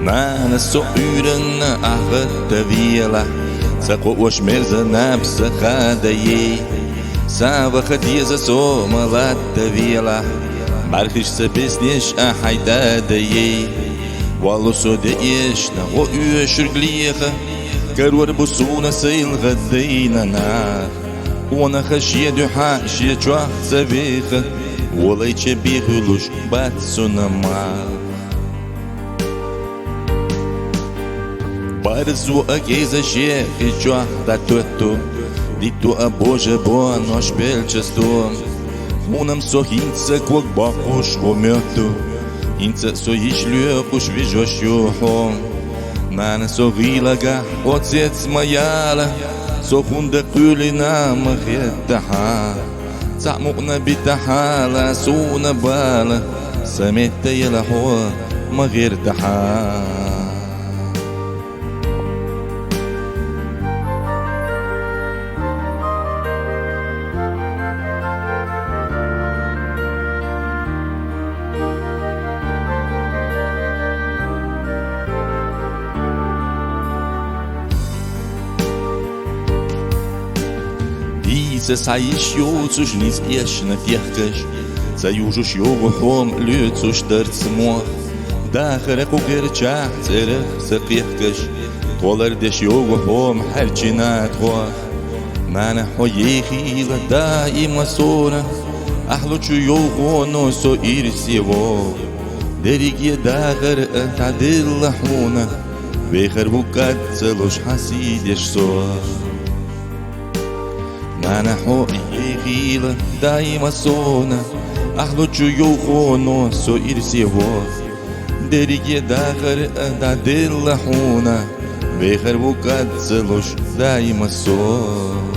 Nana so ürünü ahıtta viyala Sako oş merzana psakada ye Sava khadiza so malatta viyala Barkhish sa pesnish ahayda ye Wallo so de ishna o üşürgliha Karwar busuna sayl gaddayna nar Ona khashia duha shia chwah savikha Walay chabihulush bat sunamar Barzu a geza shekhi chwah da tutu Dito a boja boa nós belchastom Munam so hinца kog bakush omyotu Hinца so ishlyokush vijoshuhom Nana so gilaga otsets mayala So hunda kulina makhetaha Ta'muqna bitahala suna bala Sametta yalaho maghirtaha Isa saish jutsush nis ieshna tiechkash Sayujush yoguhom lyutsush dartsmoh Dakhare kugerchah tserech saqiechkash Tolar desh yoguhom harchinat hoah Mana hoyekhila daima sona Ahluchu yoguno so irsivo Derigye dakhar tadillahuna Vekhar vukat tselush hasidesh soah Nana hoyekhila daima sona Ahluchu yoguno so irsivo Derigye dakhar tadillahuna Vekhar vukat tselush daima soah